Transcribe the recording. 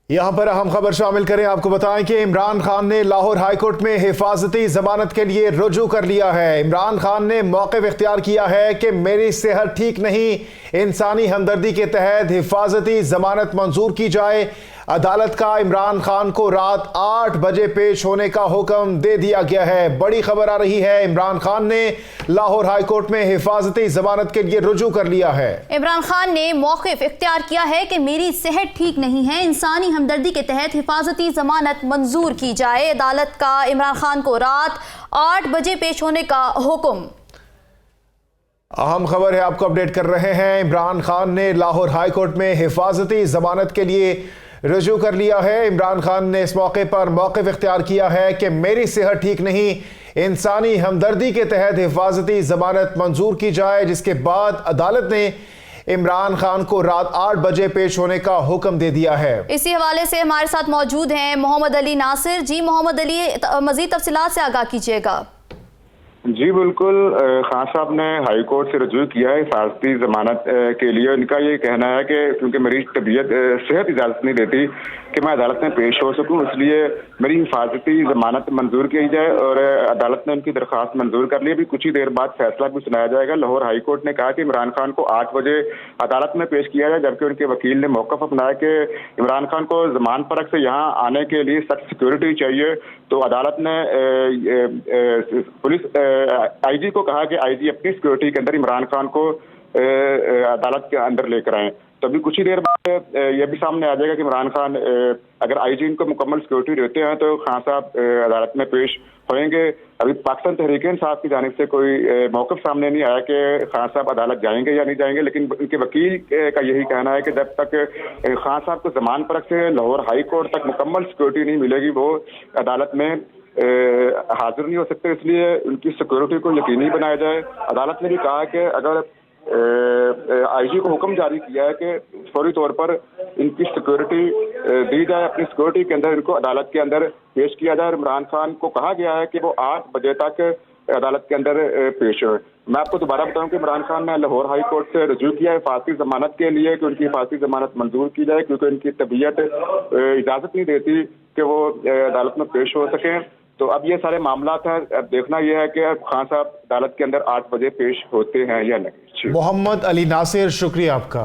यहाँ पर अहम खबर शामिल करें। आपको बताएं कि इमरान खान ने लाहौर हाईकोर्ट में हिफाजती जमानत के लिए रुजू कर लिया है। इमरान खान ने मौक़िफ़ इख्तियार किया है कि मेरी सेहत ठीक नहीं, इंसानी हमदर्दी के तहत हिफाजती जमानत मंजूर की जाए। अदालत का इमरान खान को रात 8 बजे पेश होने का हुक्म दे दिया गया है। बड़ी खबर आ रही है, इमरान खान ने लाहौर हाईकोर्ट में हिफाजती जमानत के लिए रुजू कर लिया है। इमरान खान ने मौक़िफ़ इख्तियार किया है कि मेरी सेहत ठीक नहीं है, इंसानी हमदर्दी के तहत हिफाजती जमानत मंजूर की जाए। अदालत का इमरान खान को रात 8 बजे पेश होने का हुक्म। अहम खबर है, आपको अपडेट कर रहे हैं। इमरान खान ने लाहौर हाईकोर्ट में हिफाजती जमानत के लिए रुजू कर लिया है। इमरान खान ने इस मौके पर मौक़िफ़ इख्तियार किया है कि मेरी सेहत ठीक नहीं, इंसानी हमदर्दी के तहत हिफाजती जमानत मंजूर की जाए, जिसके बाद अदालत ने इमरान खान को रात 8 बजे पेश होने का हुक्म दे दिया है। इसी हवाले से हमारे साथ मौजूद हैं मोहम्मद अली नासिर। जी मोहम्मद अली, मजीद तफसीलात से आगाह कीजिएगा। जी बिल्कुल, खान साहब ने हाई कोर्ट से रजू किया है हिफाजती जमानत के लिए। इनका ये कहना है कि क्योंकि मेरी तबीयत सेहत इजाज़त नहीं देती कि मैं अदालत में पेश हो सकूं, इसलिए मेरी हिफाजती जमानत मंजूर की जाए और अदालत ने उनकी दरख्वास्त मंजूर कर ली। अभी कुछ ही देर बाद फैसला भी सुनाया जाएगा। लाहौर हाई कोर्ट ने कहा कि इमरान खान को 8 बजे अदालत में पेश किया जाए, जबकि उनके वकील ने मौक़िफ़ अपनाया कि इमरान खान को ज़मान परख से यहाँ आने के लिए सख्त सिक्योरिटी चाहिए। तो अदालत ने पुलिस आईजी को कहा कि आईजी अपनी सिक्योरिटी के अंदर इमरान खान को अदालत के अंदर लेकर आए। तो अभी कुछ ही देर बाद यह भी सामने आ जाएगा कि इमरान खान अगर आईजी इनको मुकम्मल सिक्योरिटी देते हैं तो खान साहब अदालत में पेश होंगे। अभी पाकिस्तान तहरीक-ए-इंसाफ की जानिब से कोई मौक़िफ़ सामने नहीं आया कि खान साहब अदालत जाएंगे या नहीं जाएंगे, लेकिन उनके वकील का यही कहना है कि जब तक खान साहब को ज़मान परख से लाहौर हाई कोर्ट तक मुकम्मल सिक्योरिटी नहीं मिलेगी वो अदालत में हाजिर नहीं हो सकते, इसलिए उनकी सिक्योरिटी को यकीनी बनाया जाए। अदालत ने भी कहा कि अगर आईजी को हुक्म जारी किया है कि फौरी तौर पर इनकी सिक्योरिटी दी जाए, अपनी सिक्योरिटी के अंदर इनको अदालत के अंदर पेश किया जाए। इमरान खान को कहा गया है कि वो 8 बजे तक अदालत के अंदर पेश हो। मैं आपको दोबारा बताऊं कि इमरान खान ने लाहौर हाई कोर्ट से रजू किया है हिफाजती जमानत के लिए कि उनकी हिफाजती जमानत मंजूर की जाए, क्योंकि उनकी तबीयत इजाज़त नहीं देती कि वो अदालत में पेश हो सकें। तो अब ये सारे मामला है, अब देखना यह है कि खान साहब अदालत के अंदर 8 बजे पेश होते हैं या नहीं। मोहम्मद अली नासिर, शुक्रिया आपका।